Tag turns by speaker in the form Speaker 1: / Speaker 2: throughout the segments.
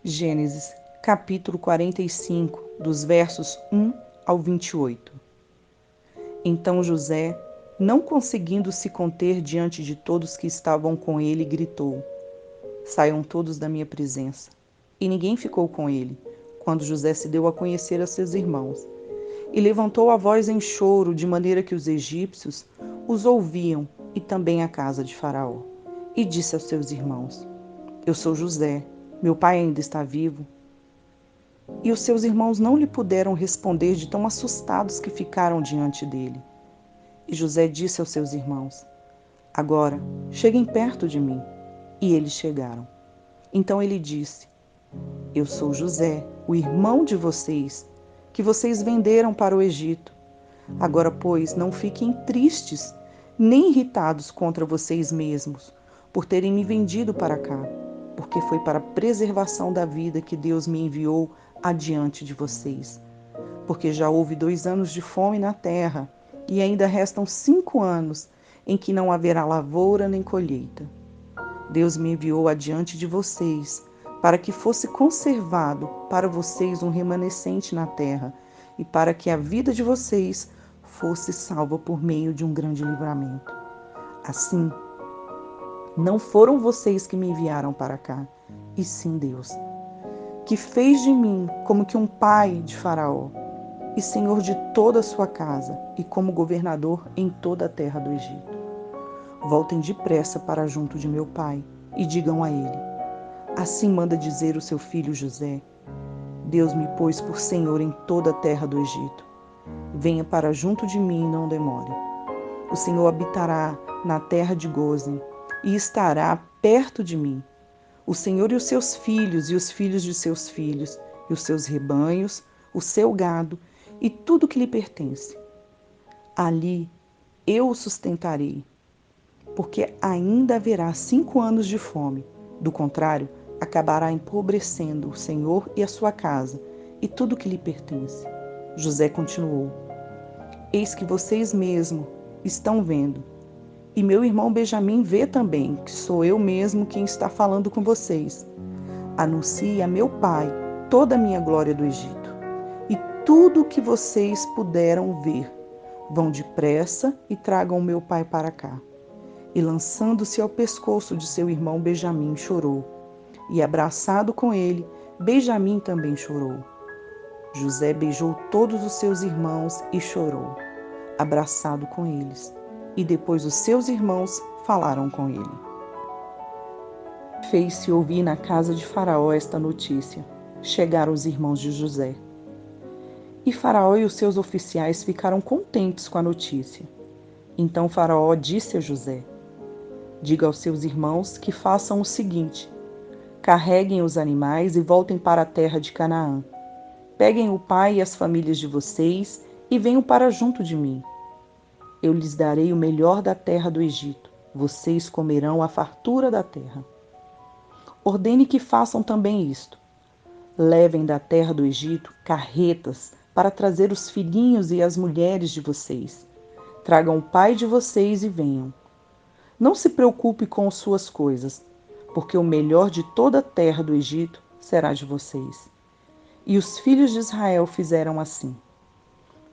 Speaker 1: Gênesis, capítulo 45, dos versos 1 ao 28. Então José, não conseguindo se conter diante de todos que estavam com ele, gritou: Saiam todos da minha presença. E ninguém ficou com ele, quando José se deu a conhecer a seus irmãos. E levantou a voz em choro, de maneira que os egípcios os ouviam, e também a casa de Faraó. E disse aos seus irmãos: Eu sou José, meu pai ainda está vivo? E os seus irmãos não lhe puderam responder de tão assustados que ficaram diante dele. E José disse aos seus irmãos: Agora, cheguem perto de mim. E eles chegaram. Então ele disse: Eu sou José, o irmão de vocês, que vocês venderam para o Egito. Agora, pois, não fiquem tristes, nem irritados contra vocês mesmos, por terem me vendido para cá, porque foi para a preservação da vida que Deus me enviou adiante de vocês. Porque já houve 2 anos de fome na terra, e ainda restam 5 anos em que não haverá lavoura nem colheita. Deus me enviou adiante de vocês, para que fosse conservado para vocês um remanescente na terra, e para que a vida de vocês fosse salva por meio de um grande livramento. Assim, não foram vocês que me enviaram para cá, e sim Deus, que fez de mim como que um pai de Faraó, e senhor de toda a sua casa, e como governador em toda a terra do Egito. Voltem depressa para junto de meu pai, e digam a ele: Assim manda dizer o seu filho José: Deus me pôs por senhor em toda a terra do Egito. Venha para junto de mim e não demore. O Senhor habitará na terra de Gósen e estará perto de mim. O Senhor e os seus filhos e os filhos de seus filhos, e os seus rebanhos, o seu gado e tudo que lhe pertence. Ali eu o sustentarei, porque ainda haverá 5 anos de fome. Do contrário, acabará empobrecendo o Senhor e a sua casa, e tudo que lhe pertence. José continuou: Eis que vocês mesmos estão vendo, e meu irmão Benjamim vê também, que sou eu mesmo quem está falando com vocês. Anuncie a meu pai toda a minha glória do Egito, e tudo o que vocês puderam ver. Vão depressa e tragam meu pai para cá. E lançando-se ao pescoço de seu irmão Benjamim, chorou. E abraçado com ele, Benjamim também chorou. José beijou todos os seus irmãos e chorou, abraçado com eles. E depois os seus irmãos falaram com ele. Fez-se ouvir na casa de Faraó esta notícia. Chegaram os irmãos de José. E Faraó e os seus oficiais ficaram contentes com a notícia. Então Faraó disse a José: Diga aos seus irmãos que façam o seguinte: carreguem os animais e voltem para a terra de Canaã. Peguem o pai e as famílias de vocês e venham para junto de mim. Eu lhes darei o melhor da terra do Egito. Vocês comerão a fartura da terra. Ordene que façam também isto. Levem da terra do Egito carretas para trazer os filhinhos e as mulheres de vocês. Tragam o pai de vocês e venham. Não se preocupe com suas coisas, porque o melhor de toda a terra do Egito será de vocês. E os filhos de Israel fizeram assim.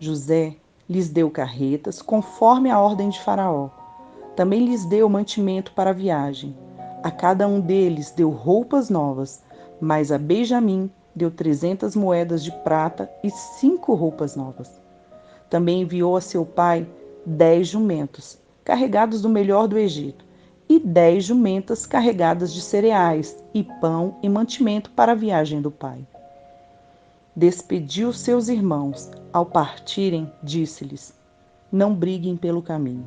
Speaker 1: José lhes deu carretas, conforme a ordem de Faraó. Também lhes deu mantimento para a viagem. A cada um deles deu roupas novas, mas a Benjamim deu 300 moedas de prata e 5 roupas novas. Também enviou a seu pai 10 jumentos, carregados do melhor do Egito, e 10 jumentas carregadas de cereais, e pão e mantimento para a viagem do pai. Despediu seus irmãos. Ao partirem, disse-lhes: Não briguem pelo caminho.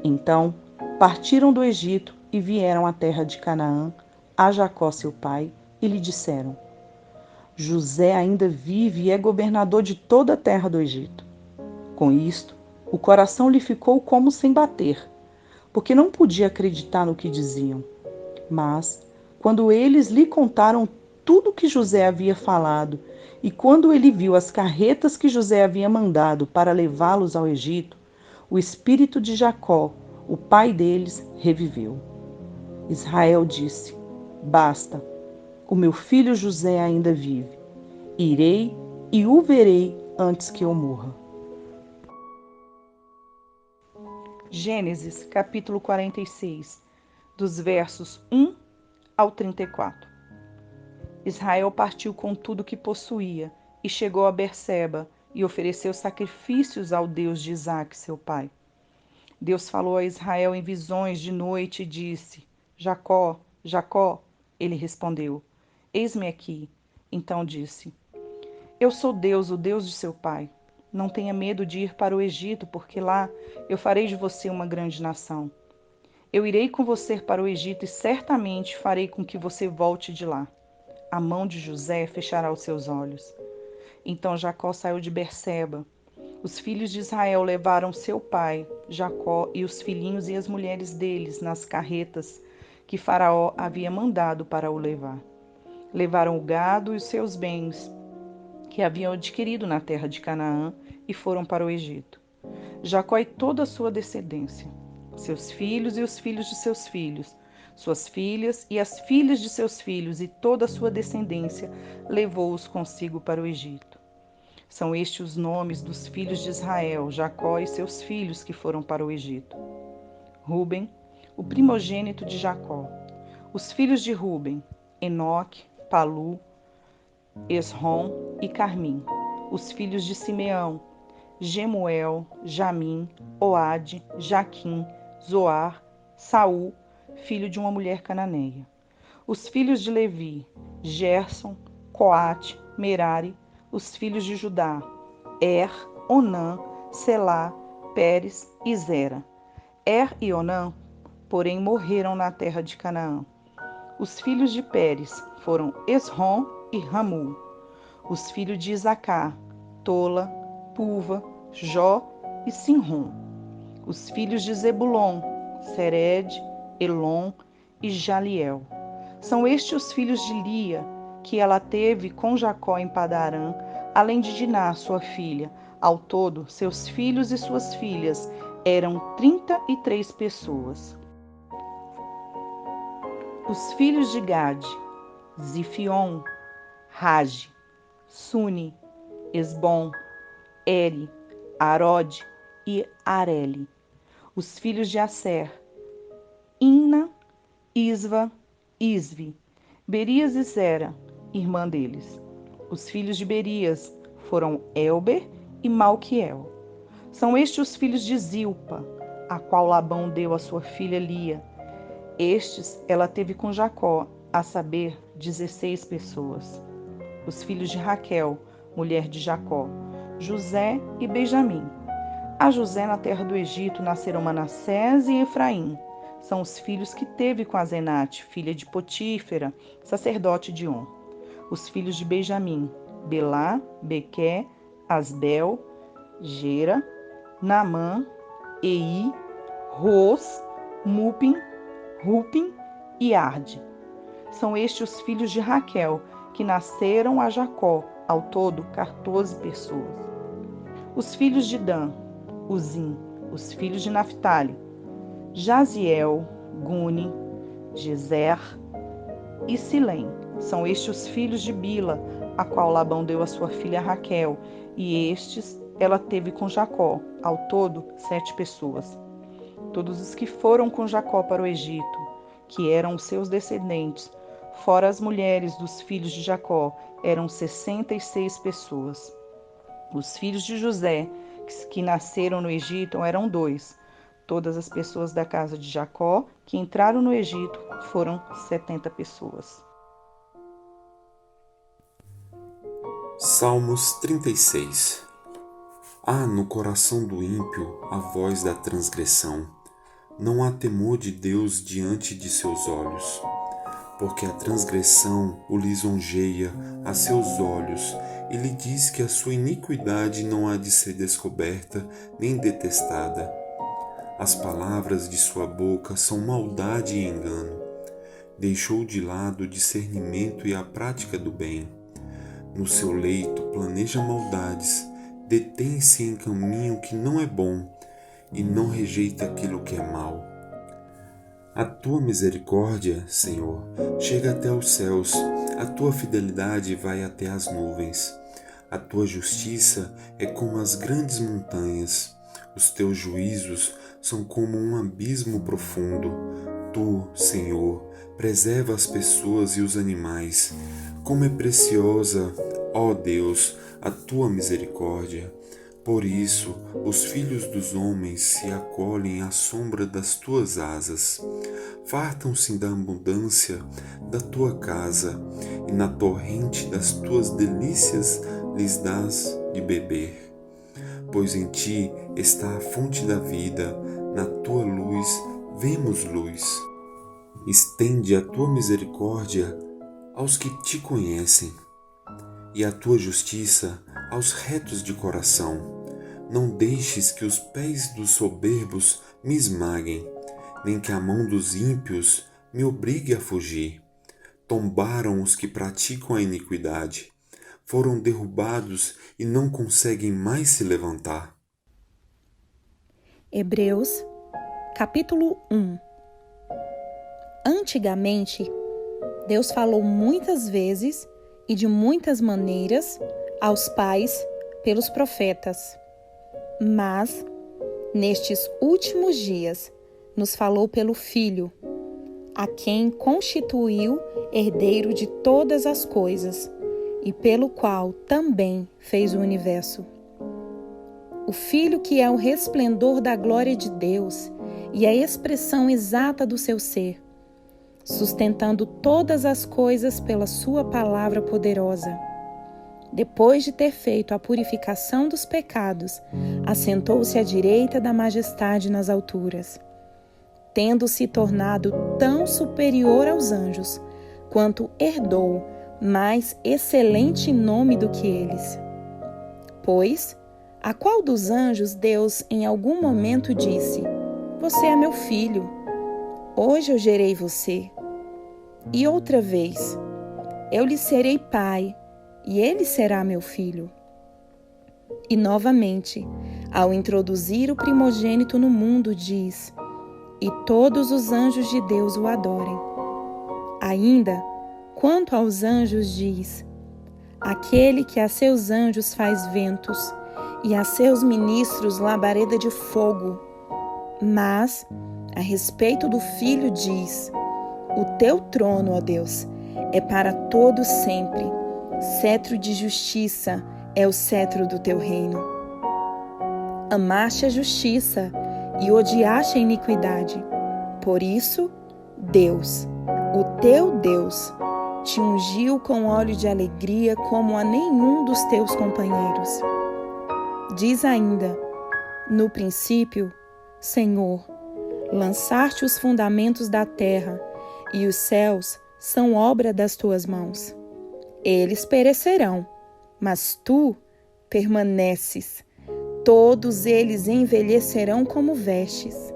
Speaker 1: Então, partiram do Egito e vieram à terra de Canaã, a Jacó seu pai, e lhe disseram: José ainda vive e é governador de toda a terra do Egito. Com isto, o coração lhe ficou como sem bater, porque não podia acreditar no que diziam. Mas, quando eles lhe contaram tudo que José havia falado, e quando ele viu as carretas que José havia mandado para levá-los ao Egito, o espírito de Jacó, o pai deles, reviveu. Israel disse: Basta, o meu filho José ainda vive. Irei e o verei antes que eu morra. Gênesis, capítulo 46, dos versos 1 ao 34. Israel partiu com tudo que possuía e chegou a Berseba e ofereceu sacrifícios ao Deus de Isaque, seu pai. Deus falou a Israel em visões de noite e disse: Jacó, Jacó. Ele respondeu: Eis-me aqui. Então disse: Eu sou Deus, o Deus de seu pai. Não tenha medo de ir para o Egito, porque lá eu farei de você uma grande nação. Eu irei com você para o Egito e certamente farei com que você volte de lá. A mão de José fechará os seus olhos. Então Jacó saiu de Berseba. Os filhos de Israel levaram seu pai, Jacó, e os filhinhos e as mulheres deles nas carretas que Faraó havia mandado para o levar. Levaram o gado e os seus bens, que haviam adquirido na terra de Canaã, e foram para o Egito. Jacó e toda a sua descendência, seus filhos e os filhos de seus filhos, suas filhas e as filhas de seus filhos e toda a sua descendência, levou-os consigo para o Egito. São estes os nomes dos filhos de Israel, Jacó e seus filhos que foram para o Egito. Ruben, o primogênito de Jacó. Os filhos de Ruben, Enoque, Palu, Esrom e Carmim. Os filhos de Simeão, Gemuel, Jamim, Oade, Jaquim, Zoar, Saul, filho de uma mulher cananeia. Os filhos de Levi, Gerson, Coate, Merari. Os filhos de Judá, Onã, Selá, Pérez e Zera. E Onã, porém, morreram na terra de Canaã. Os filhos de Pérez foram Esrom e Ramul. Os filhos de Isacar, Tola, Puva, Jó e Sinrom. Os filhos de Zebulon, Sered, Elon e Jaliel. São estes os filhos de Lia, que ela teve com Jacó em Padarã, além de Diná, sua filha. Ao todo, seus filhos e suas filhas eram 33 pessoas. Os filhos de Gade, Zifion, Rage, Suni, Esbom, Eri, Arode e Areli. Os filhos de Asser, Inna, Isva, Isvi, Berias e Zera, irmã deles. Os filhos de Berias foram Elber e Malquiel. São estes os filhos de Zilpa, a qual Labão deu a sua filha Lia. Estes ela teve com Jacó, a saber, 16 pessoas. Os filhos de Raquel, mulher de Jacó, José e Benjamim. A José na terra do Egito nasceram Manassés e Efraim. São os filhos que teve com Azenate, filha de Potífera, sacerdote de On. Os filhos de Benjamim, Belá, Bequé, Asbel, Gera, Naamã, Ei, Ros, Mupim, Rupim e Arde. São estes os filhos de Raquel, que nasceram a Jacó, ao todo 14 pessoas. Os filhos de Dan, Uzim. Os filhos de Naphtali, Jaziel, Guni, Gezer e Silém. São estes os filhos de Bila, a qual Labão deu a sua filha Raquel, e estes ela teve com Jacó, ao todo 7 pessoas. Todos os que foram com Jacó para o Egito, que eram os seus descendentes, fora as mulheres dos filhos de Jacó, eram 66 pessoas. Os filhos de José, que nasceram no Egito, eram 2. Todas as pessoas da casa de Jacó que entraram no Egito foram 70 pessoas.
Speaker 2: Salmos 36. Há no coração do ímpio a voz da transgressão. Não há temor de Deus diante de seus olhos. Porque a transgressão o lisonjeia a seus olhos, e lhe diz que a sua iniquidade não há de ser descoberta nem detestada. As palavras de sua boca são maldade e engano. Deixou de lado o discernimento e a prática do bem. No seu leito planeja maldades, detém-se em caminho que não é bom e não rejeita aquilo que é mal. A tua misericórdia, Senhor, chega até os céus, a tua fidelidade vai até as nuvens. A tua justiça é como as grandes montanhas, os teus juízos são como um abismo profundo. Tu, Senhor, preserva as pessoas e os animais. Como é preciosa, ó Deus, a tua misericórdia. Por isso, os filhos dos homens se acolhem à sombra das tuas asas. Fartam-se da abundância da tua casa, e na torrente das tuas delícias lhes dás de beber. Pois em ti está a fonte da vida, na tua luz vemos luz. Estende a tua misericórdia aos que te conhecem, e a tua justiça aos retos de coração. Não deixes que os pés dos soberbos me esmaguem, nem que a mão dos ímpios me obrigue a fugir. Tombaram os que praticam a iniquidade, foram derrubados e não conseguem mais se levantar.
Speaker 3: Hebreus, capítulo 1. Antigamente, Deus falou muitas vezes e de muitas maneiras aos pais pelos profetas. Mas, nestes últimos dias, nos falou pelo Filho, a quem constituiu herdeiro de todas as coisas e pelo qual também fez o universo. O Filho que é o resplendor da glória de Deus e a expressão exata do seu ser, sustentando todas as coisas pela sua palavra poderosa. Depois de ter feito a purificação dos pecados, assentou-se à direita da majestade nas alturas, tendo se tornado tão superior aos anjos, quanto herdou mais excelente nome do que eles. Pois, a qual dos anjos Deus em algum momento disse: "Você é meu filho, hoje eu gerei você"? E outra vez: "Eu lhe serei pai, e ele será meu filho"? E novamente, ao introduzir o primogênito no mundo, diz: "E todos os anjos de Deus o adorem". Ainda, quanto aos anjos, diz: "Aquele que a seus anjos faz ventos, e a seus ministros labareda de fogo". Mas, a respeito do Filho, diz: "O teu trono, ó Deus, é para todo sempre. Cetro de justiça é o cetro do teu reino. Amaste a justiça e odiaste a iniquidade. Por isso, Deus, o teu Deus, te ungiu com óleo de alegria como a nenhum dos teus companheiros". Diz ainda: "No princípio, Senhor, lançaste os fundamentos da terra, e os céus são obra das tuas mãos. Eles perecerão, mas tu permaneces. Todos eles envelhecerão como vestes.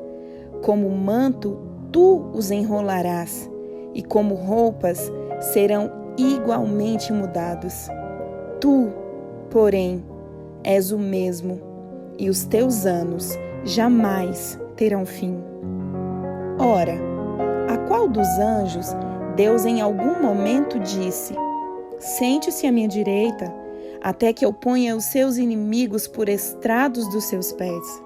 Speaker 3: Como manto, tu os enrolarás, e como roupas serão igualmente mudados. Tu, porém, és o mesmo, e os teus anos jamais terão fim". Ora, a qual dos anjos Deus em algum momento disse: "Sente-se à minha direita, até que eu ponha os seus inimigos por estrados dos seus pés"?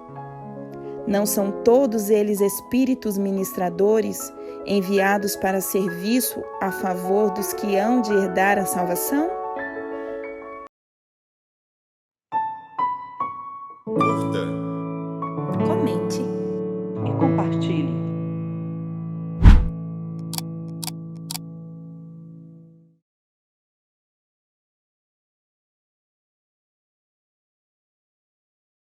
Speaker 3: Não são todos eles espíritos ministradores, enviados para serviço a favor dos que hão de herdar a salvação?
Speaker 2: Curta,
Speaker 3: Comente
Speaker 1: E compartilhe.